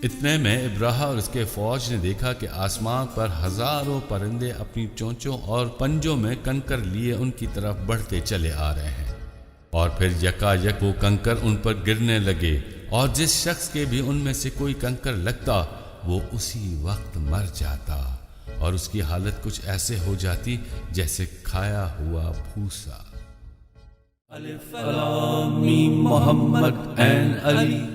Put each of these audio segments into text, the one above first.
اتنے میں ابراہ اور اس کے فوج نے دیکھا کہ آسمان پر ہزاروں پرندے اپنی چونچوں اور پنجوں میں کنکر لیے ان کی طرف بڑھتے چلے آ رہے ہیں، اور پھر یکا یک وہ کنکر ان پر گرنے لگے، اور جس شخص کے بھی ان میں سے کوئی کنکر لگتا وہ اسی وقت مر جاتا، اور اس کی حالت کچھ ایسے ہو جاتی جیسے کھایا ہوا بھوسا۔ الف لام میم محمد این علی۔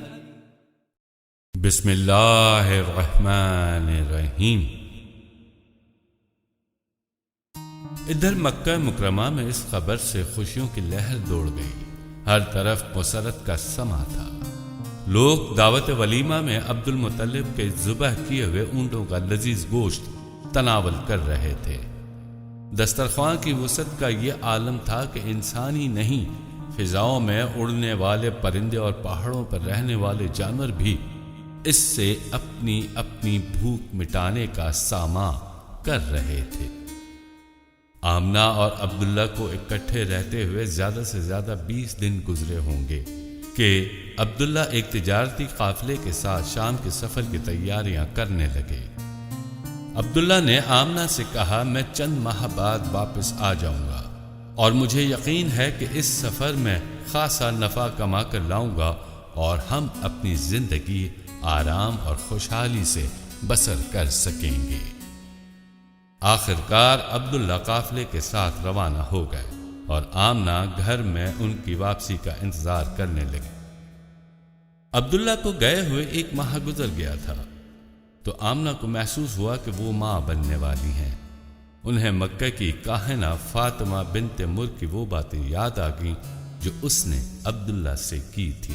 بسم اللہ الرحمن الرحیم۔ ادھر مکہ مکرمہ میں اس خبر سے خوشیوں کی لہر دوڑ گئی، ہر طرف مسرت کا سما تھا۔ لوگ دعوت ولیمہ میں عبد المطلب کے ذبح کیے ہوئے اونٹوں کا لذیذ گوشت تناول کر رہے تھے۔ دسترخوان کی وسعت کا یہ عالم تھا کہ انسان ہی نہیں، فضاؤں میں اڑنے والے پرندے اور پہاڑوں پر رہنے والے جانور بھی اس سے اپنی اپنی بھوک مٹانے کا ساماں کر رہے تھے۔ آمنہ اور عبداللہ کو اکٹھے رہتے ہوئے زیادہ سے زیادہ 20 دن گزرے ہوں گے کہ عبداللہ ایک تجارتی قافلے کے ساتھ شام کے سفر کی تیاریاں کرنے لگے۔ عبداللہ نے آمنہ سے کہا، میں چند ماہ بعد واپس آ جاؤں گا، اور مجھے یقین ہے کہ اس سفر میں خاصا نفع کما کر لاؤں گا، اور ہم اپنی زندگی آرام اور خوشحالی سے بسر کر سکیں گے۔ آخر کار عبداللہ قافلے کے ساتھ روانہ ہو گئے، اور آمنہ گھر میں ان کی واپسی کا انتظار کرنے لگے۔ عبداللہ کو گئے ہوئے 1 ماہ گزر گیا تھا، تو آمنہ کو محسوس ہوا کہ وہ ماں بننے والی ہیں۔ انہیں مکہ کی کاہنہ فاطمہ بنت مر کی وہ باتیں یاد آ گئیں جو اس نے عبداللہ سے کی تھی۔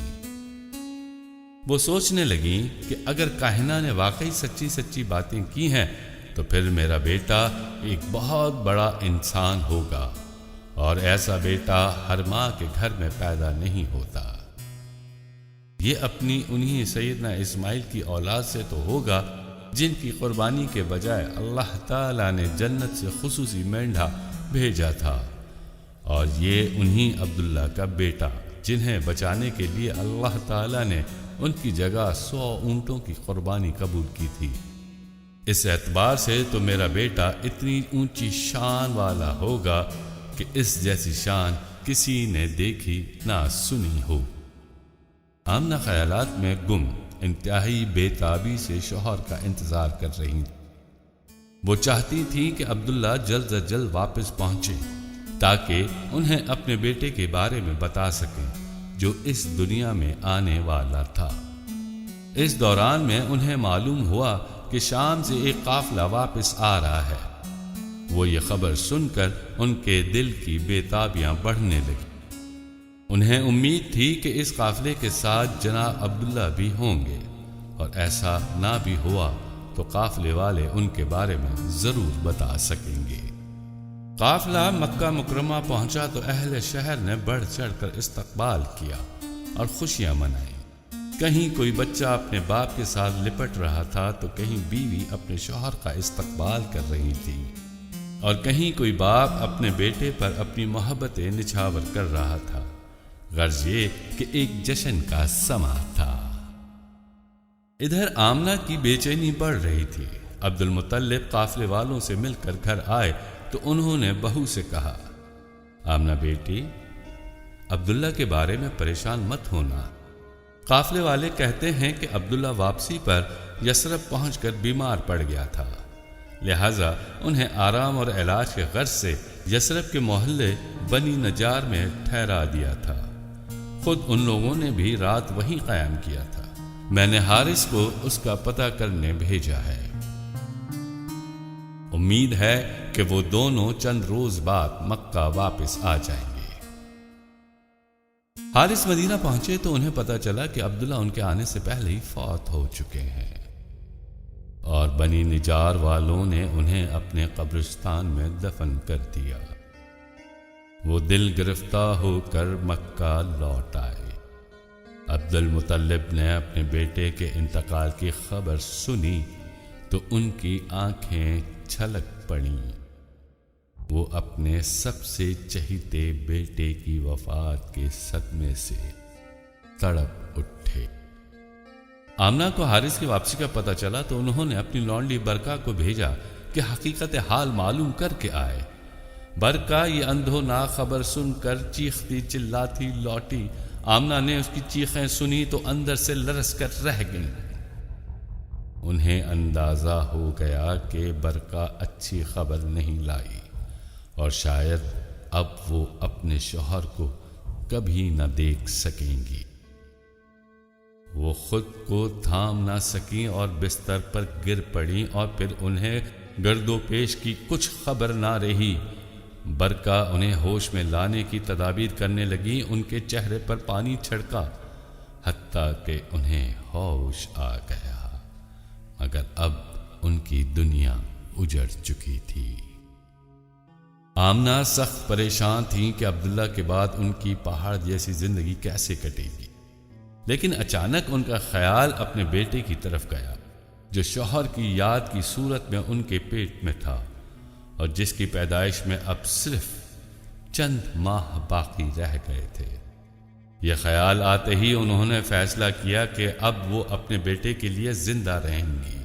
وہ سوچنے لگیں کہ اگر کاہنہ نے واقعی سچی سچی باتیں کی ہیں تو پھر میرا بیٹا ایک بہت بڑا انسان ہوگا، اور ایسا بیٹا ہر ماں کے گھر میں پیدا نہیں ہوتا۔ یہ اپنی انہی سیدنا اسماعیل کی اولاد سے تو ہوگا جن کی قربانی کے بجائے اللہ تعالیٰ نے جنت سے خصوصی مینڈھا بھیجا تھا، اور یہ انہی عبداللہ کا بیٹا جنہیں بچانے کے لیے اللہ تعالیٰ نے ان کی جگہ 100 اونٹوں کی قربانی قبول کی تھی۔ اس اعتبار سے تو میرا بیٹا اتنی اونچی شان والا ہوگا کہ اس جیسی شان کسی نے دیکھی نہ سنی ہو۔ آمنہ خیالات میں گم انتہائی بے تابی سے شوہر کا انتظار کر رہی تھی۔ وہ چاہتی تھی کہ عبداللہ جلد از جلد واپس پہنچے تاکہ انہیں اپنے بیٹے کے بارے میں بتا سکیں جو اس دنیا میں آنے والا تھا۔ اس دوران میں انہیں معلوم ہوا کہ شام سے ایک قافلہ واپس آ رہا ہے۔ وہ یہ خبر سن کر ان کے دل کی بے تابیاں بڑھنے لگی۔ انہیں امید تھی کہ اس قافلے کے ساتھ جناب عبداللہ بھی ہوں گے، اور ایسا نہ بھی ہوا تو قافلے والے ان کے بارے میں ضرور بتا سکیں گے۔ قافلہ مکہ مکرمہ پہنچا تو اہل شہر نے بڑھ چڑھ کر استقبال کیا اور خوشیاں منائیں۔ کہیں کوئی بچہ اپنے باپ کے ساتھ لپٹ رہا تھا تو کہیں بیوی اپنے شوہر کا استقبال کر رہی تھی، اور کہیں کوئی باپ اپنے بیٹے پر اپنی محبتیں نچھاور کر رہا تھا۔ غرض یہ کہ ایک جشن کا سما تھا۔ ادھر آمنہ کی بے چینی بڑھ رہی تھی۔ عبد المطلب قافلے والوں سے مل کر گھر آئے تو انہوں نے بہو سے کہا، آمنہ بیٹی، عبداللہ کے بارے میں پریشان مت ہونا۔ قافلے والے کہتے ہیں کہ عبداللہ واپسی پر یثرب پہنچ کر بیمار پڑ گیا تھا، لہذا انہیں آرام اور علاج کے غرض سے یثرب کے محلے بنی نجار میں ٹھہرا دیا تھا۔ خود ان لوگوں نے بھی رات وہیں قیام کیا تھا۔ میں نے حارث کو اس کا پتہ کرنے بھیجا ہے۔ امید ہے کہ وہ دونوں چند روز بعد مکہ واپس آ جائیں گے۔ حارث مدینہ پہنچے تو انہیں پتہ چلا کہ عبداللہ ان کے آنے سے پہلے ہی فوت ہو چکے ہیں، اور بنی نجار والوں نے انہیں اپنے قبرستان میں دفن کر دیا۔ وہ دل گرفتہ ہو کر مکہ لوٹ آئے۔ عبد المطلب نے اپنے بیٹے کے انتقال کی خبر سنی تو ان کی آنکھیں چھلک پڑیں۔ وہ اپنے سب سے چہیتے بیٹے کی وفات کے صدمے سے تڑپ اٹھے۔ آمنہ کو حارث کی واپسی کا پتہ چلا تو انہوں نے اپنی لونڈی برقہ کو بھیجا کہ حقیقت حال معلوم کر کے آئے۔ برقہ یہ اندھو نا خبر سن کر چیختی چلاتی لوٹی۔ آمنہ نے اس کی چیخیں سنی تو اندر سے لرز کر رہ گئیں۔ انہیں اندازہ ہو گیا کہ برقہ اچھی خبر نہیں لائی اور شاید اب وہ اپنے شوہر کو کبھی نہ دیکھ سکیں گی۔ وہ خود کو تھام نہ سکیں اور بستر پر گر پڑیں اور پھر انہیں گرد و پیش کی کچھ خبر نہ رہی۔ برقہ انہیں ہوش میں لانے کی تدابیر کرنے لگی، ان کے چہرے پر پانی چھڑکا حتیٰ کہ انہیں ہوش آ گیا، مگر اب ان کی دنیا اجڑ چکی تھی۔ آمنہ سخت پریشان تھیں کہ عبداللہ کے بعد ان کی پہاڑ جیسی زندگی کیسے کٹے گی، لیکن اچانک ان کا خیال اپنے بیٹے کی طرف گیا جو شوہر کی یاد کی صورت میں ان کے پیٹ میں تھا اور جس کی پیدائش میں اب صرف چند ماہ باقی رہ گئے تھے۔ یہ خیال آتے ہی انہوں نے فیصلہ کیا کہ اب وہ اپنے بیٹے کے لیے زندہ رہیں گی،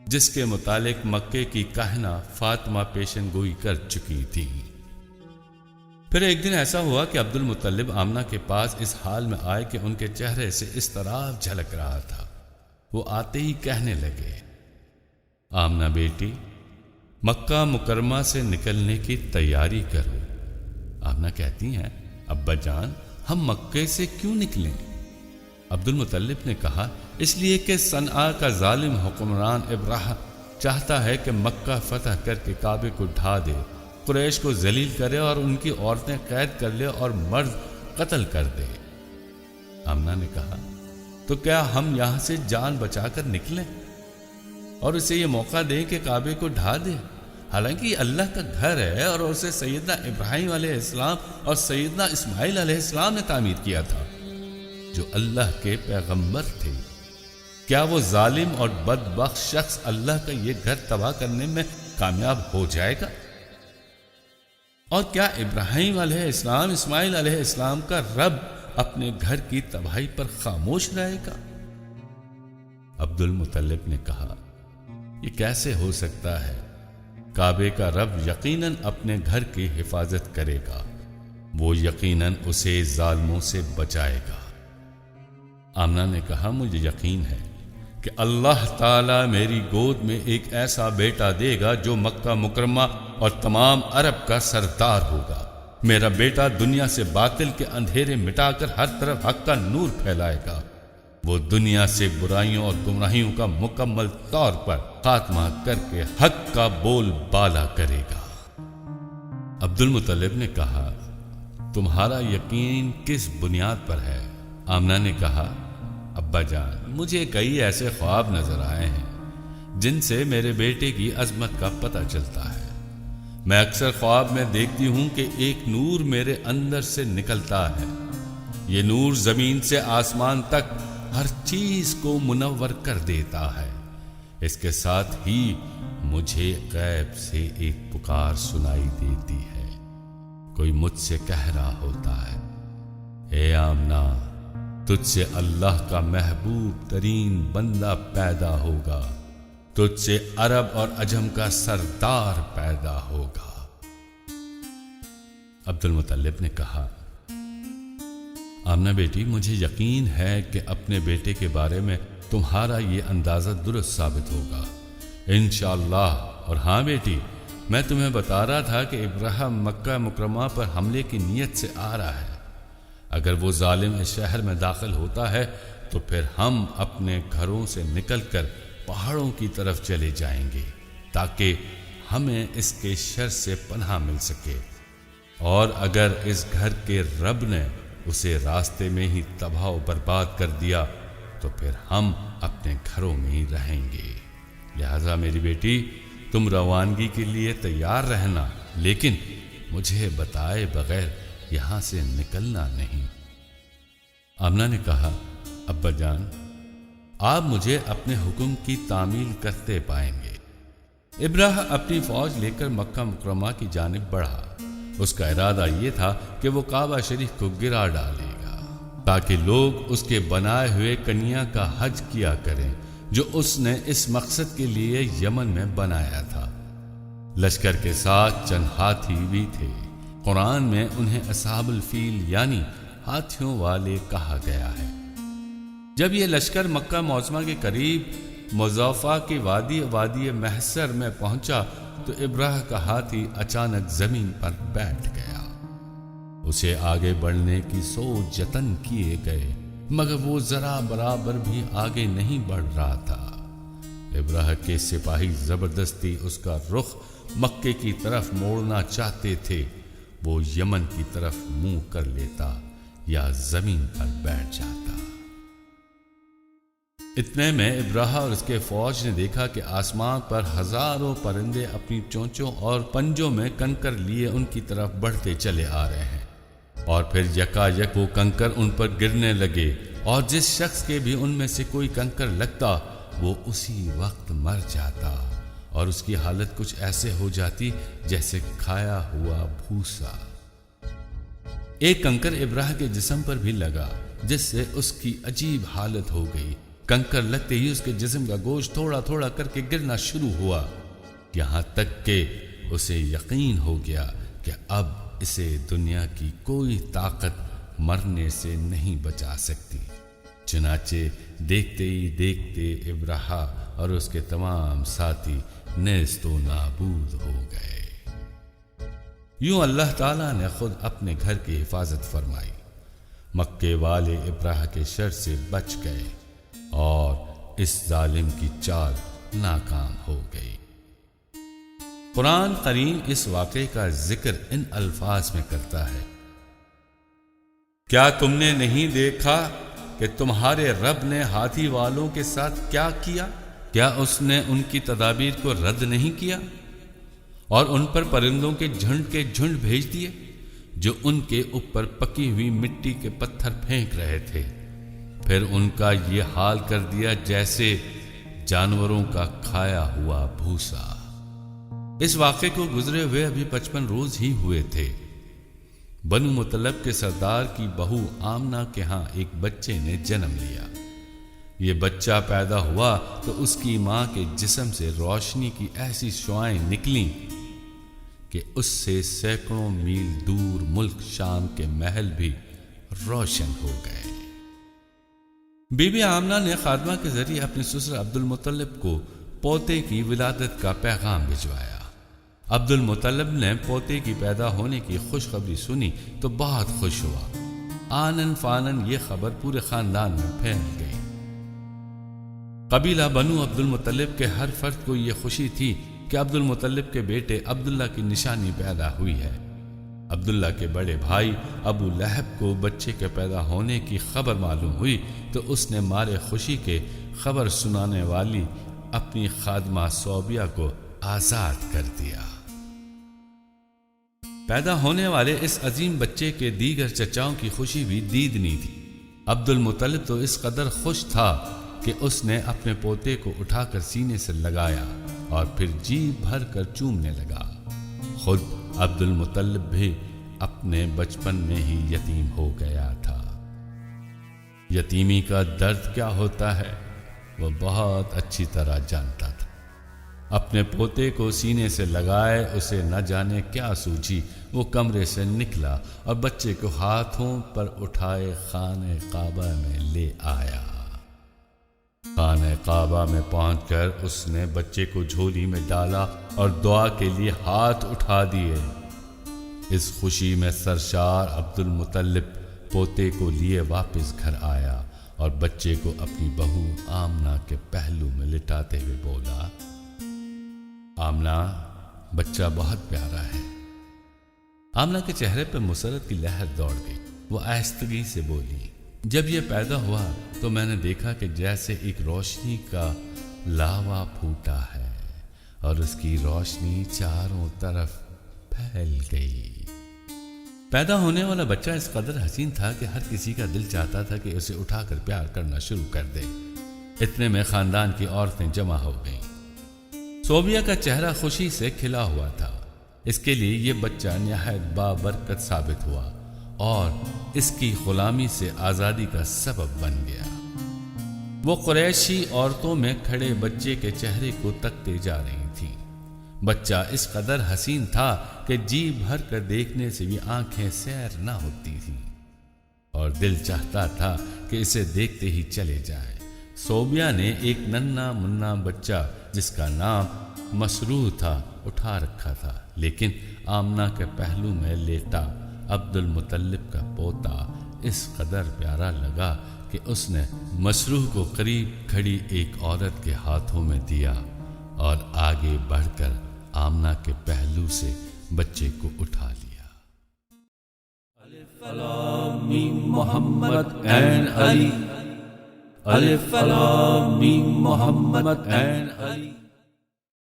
جس کے متعلق مکے کی کاہنہ فاطمہ پیشن گوئی کر چکی تھی۔ پھر ایک دن ایسا ہوا کہ عبد المطلب آمنہ کے پاس اس حال میں آئے کہ ان کے چہرے سے اضطراب جھلک رہا تھا۔ وہ آتے ہی کہنے لگے، آمنہ بیٹی، مکہ مکرمہ سے نکلنے کی تیاری کرو۔ آمنہ کہتی ہیں، ابا جان، ہم مکے سے کیوں نکلیں؟ عبد المطلب نے کہا، اس لیے کہ صنعا کا ظالم حکمران ابراہ چاہتا ہے کہ مکہ فتح کر کے کعبے کو ڈھا دے، قریش کو ذلیل کرے اور ان کی عورتیں قید کر لے اور مرد قتل کر دے۔ آمنہ نے کہا، تو کیا ہم یہاں سے جان بچا کر نکلیں اور اسے یہ موقع دیں کہ کعبے کو ڈھا دے؟ حالانکہ یہ اللہ کا گھر ہے اور اسے سیدنا ابراہیم علیہ السلام اور سیدنا اسماعیل علیہ السلام نے تعمیر کیا تھا جو اللہ کے پیغمبر تھے۔ کیا وہ ظالم اور بدبخت شخص اللہ کا یہ گھر تباہ کرنے میں کامیاب ہو جائے گا؟ اور کیا ابراہیم علیہ السلام اسماعیل علیہ السلام کا رب اپنے گھر کی تباہی پر خاموش رہے گا؟ عبد المطلب نے کہا، یہ کیسے ہو سکتا ہے؟ کعبے کا رب یقیناً اپنے گھر کی حفاظت کرے گا، وہ یقیناً اسے ظالموں سے بچائے گا۔ آمنہ نے کہا، مجھے یقین ہے کہ اللہ تعالیٰ میری گود میں ایک ایسا بیٹا دے گا جو مکہ مکرمہ اور تمام عرب کا سردار ہوگا۔ میرا بیٹا دنیا سے باطل کے اندھیرے مٹا کر ہر طرف حق کا نور پھیلائے گا۔ وہ دنیا سے برائیوں اور گمراہیوں کا مکمل طور پر خاتمہ کر کے حق کا بول بالا کرے گا۔ عبد المطلب نے کہا، تمہارا یقین کس بنیاد پر ہے؟ آمنہ نے کہا، ابا جان، مجھے کئی ایسے خواب نظر آئے ہیں جن سے میرے بیٹے کی عظمت کا پتہ چلتا ہے۔ میں اکثر خواب میں دیکھتی ہوں کہ ایک نور میرے اندر سے نکلتا ہے۔ یہ نور زمین سے آسمان تک ہر چیز کو منور کر دیتا ہے۔ اس کے ساتھ ہی مجھے غیب سے ایک پکار سنائی دیتی ہے۔ کوئی مجھ سے کہہ رہا ہوتا ہے، اے آمنہ، تجھ سے اللہ کا محبوب ترین بندہ پیدا ہوگا، تجھ سے عرب اور عجم کا سردار پیدا ہوگا۔ عبد المطلب نے کہا، آمنہ بیٹی، مجھے یقین ہے کہ اپنے بیٹے کے بارے میں تمہارا یہ اندازہ درست ثابت ہوگا انشاءاللہ۔ اور ہاں بیٹی، میں تمہیں بتا رہا تھا کہ ابراہیم مکہ مکرمہ پر حملے کی نیت سے آ رہا ہے۔ اگر وہ ظالم اس شہر میں داخل ہوتا ہے تو پھر ہم اپنے گھروں سے نکل کر پہاڑوں کی طرف چلے جائیں گے تاکہ ہمیں اس کے شر سے پناہ مل سکے، اور اگر اس گھر کے رب نے اسے راستے میں ہی تباہ و برباد کر دیا تو پھر ہم اپنے گھروں میں ہی رہیں گے۔ لہذا میری بیٹی، تم روانگی کے لیے تیار رہنا، لیکن مجھے بتائے بغیر یہاں سے نکلنا نہیں۔ آمنہ نے کہا، ابا جان، آپ مجھے اپنے حکم کی تعمیل کرتے پائیں گے۔ ابراہ اپنی فوج لے کر مکہ مکرمہ کی جانب بڑھا۔ اس کا ارادہ یہ تھا کہ وہ کعبہ شریف کو گرا ڈالے گا تاکہ لوگ اس کے بنائے ہوئے کنیا کا حج کیا کریں جو اس نے اس مقصد کے لیے یمن میں بنایا تھا۔ لشکر کے ساتھ چند ہاتھی بھی تھے۔ قرآن میں انہیں اصحاب الفیل یعنی ہاتھیوں والے کہا گیا ہے۔ جب یہ لشکر مکہ معظمہ کے قریب مضافہ کی وادی محسر میں پہنچا تو ابراہ کا ہاتھی اچانک زمین پر بیٹھ گیا۔ اسے آگے بڑھنے کی سوچ جتن کیے گئے مگر وہ ذرا برابر بھی آگے نہیں بڑھ رہا تھا۔ ابراہ کے سپاہی زبردستی اس کا رخ مکے کی طرف موڑنا چاہتے تھے۔ وہ یمن کی طرف منہ کر لیتا یا زمین پر بیٹھ جاتا۔ اتنے میں ابراہ اور اس کے فوج نے دیکھا کہ آسمان پر ہزاروں پرندے اپنی چونچوں اور پنجوں میں کنکر لیے ان کی طرف بڑھتے چلے آ رہے ہیں، اور پھر یکا یک وہ کنکر ان پر گرنے لگے، اور جس شخص کے بھی ان میں سے کوئی کنکر لگتا وہ اسی وقت مر جاتا، اور اس کی حالت کچھ ایسے ہو جاتی جیسے کھایا ہوا بھوسا۔ ایک کنکر ابراہ کے جسم پر بھی لگا جس سے اس کی عجیب حالت ہو گئی۔ کنکر لگتے ہی اس کے جسم کا گوشت تھوڑا تھوڑا کر کے گرنا شروع ہوا، یہاں تک کہ اسے یقین ہو گیا کہ اب اسے دنیا کی کوئی طاقت مرنے سے نہیں بچا سکتی۔ چنانچہ دیکھتے ہی دیکھتے ابراہ اور اس کے تمام ساتھی نیست و نابود ہو گئے۔ یوں اللہ تعالیٰ نے خود اپنے گھر کی حفاظت فرمائی۔ مکے والے ابراہ کے شر سے بچ گئے اور اس ظالم کی چال ناکام ہو گئی۔ قرآن کریم اس واقعے کا ذکر ان الفاظ میں کرتا ہے: کیا تم نے نہیں دیکھا کہ تمہارے رب نے ہاتھی والوں کے ساتھ کیا کیا؟ کیا اس نے ان کی تدابیر کو رد نہیں کیا اور ان پر پرندوں کے جھنڈ بھیج دیے جو ان کے اوپر پکی ہوئی مٹی کے پتھر پھینک رہے تھے؟ پھر ان کا یہ حال کر دیا جیسے جانوروں کا کھایا ہوا بھوسا۔ اس واقعے کو گزرے ہوئے ابھی 55 روز ہی ہوئے تھے۔ بنو مطلب کے سردار کی بہو آمنہ کے ہاں ایک بچے نے جنم لیا۔ یہ بچہ پیدا ہوا تو اس کی ماں کے جسم سے روشنی کی ایسی شعائیں نکلیں کہ اس سے سینکڑوں میل دور ملک شام کے محل بھی روشن ہو گئے۔ بی بی آمنہ نے خادمہ کے ذریعے اپنے سسر عبد المطلب کو پوتے کی ولادت کا پیغام بھجوایا۔ عبد المطلب نے پوتے کی پیدا ہونے کی خوشخبری سنی تو بہت خوش ہوا۔ آنن فانن یہ خبر پورے خاندان میں پھیل گئی۔ قبیلہ بنو عبد المطلب کے ہر فرد کو یہ خوشی تھی کہ عبد المطلب کے بیٹے عبداللہ کی نشانی پیدا ہوئی ہے۔ عبداللہ کے بڑے بھائی ابو لہب کو بچے کے پیدا ہونے کی خبر معلوم ہوئی تو اس نے مارے خوشی کے خبر سنانے والی اپنی خادمہ صوبیہ کو آزاد کر دیا۔ پیدا ہونے والے اس عظیم بچے کے دیگر چچاؤں کی خوشی بھی دیدنی تھی۔ عبد المطلب تو اس قدر خوش تھا کہ اس نے اپنے پوتے کو اٹھا کر سینے سے لگایا اور پھر جی بھر کر چومنے لگا۔ خود عبد المطلب بھی اپنے بچپن میں ہی یتیم ہو گیا تھا۔ یتیمی کا درد کیا ہوتا ہے وہ بہت اچھی طرح جانتا تھا۔ اپنے پوتے کو سینے سے لگائے اسے نہ جانے کیا سوچی، وہ کمرے سے نکلا اور بچے کو ہاتھوں پر اٹھائے خانہ کعبہ میں لے آیا۔ خانہ کعبہ میں پہنچ کر اس نے بچے کو جھولی میں ڈالا اور دعا کے لیے ہاتھ اٹھا دیے۔ اس خوشی میں سرشار عبد المطلب پوتے کو لیے واپس گھر آیا اور بچے کو اپنی بہو آمنہ کے پہلو میں لٹاتے ہوئے بولا: آمنہ، بچہ بہت پیارا ہے۔ آمنہ کے چہرے پہ مسرت کی لہر دوڑ گئی۔ وہ آہستگی سے بولی: جب یہ پیدا ہوا تو میں نے دیکھا کہ جیسے ایک روشنی کا لاوا پھوٹا ہے اور اس کی روشنی چاروں طرف پھیل گئی۔ پیدا ہونے والا بچہ اس قدر حسین تھا کہ ہر کسی کا دل چاہتا تھا کہ اسے اٹھا کر پیار کرنا شروع کر دے۔ اتنے میں خاندان کی عورتیں جمع ہو گئیں۔ صوبیہ کا چہرہ خوشی سے کھلا ہوا تھا۔ اس کے لیے یہ بچہ نہایت بابرکت ثابت ہوا اور اس کی غلامی سے آزادی کا سبب بن گیا۔ وہ قریشی عورتوں میں کھڑے بچے کے چہرے کو تکتے جا رہی تھیں۔ بچہ اس قدر حسین تھا کہ جی بھر کر دیکھنے سے بھی آنکھیں سیر نہ ہوتی تھیں، اور دل چاہتا تھا کہ اسے دیکھتے ہی چلے جائے۔ صوبیہ نے ایک ننھا منا بچہ جس کا نام مسروع تھا اٹھا رکھا تھا، لیکن آمنہ کے پہلو میں لیٹا عبد المطلب کا پوتا اس قدر پیارا لگا کہ اس نے مسروع کو قریب کھڑی ایک عورت کے ہاتھوں میں دیا اور آگے بڑھ کر آمنہ کے پہلو سے بچے کو اٹھا لیا۔ الف لام میم محمد این علی، الف لام میم محمد این علی۔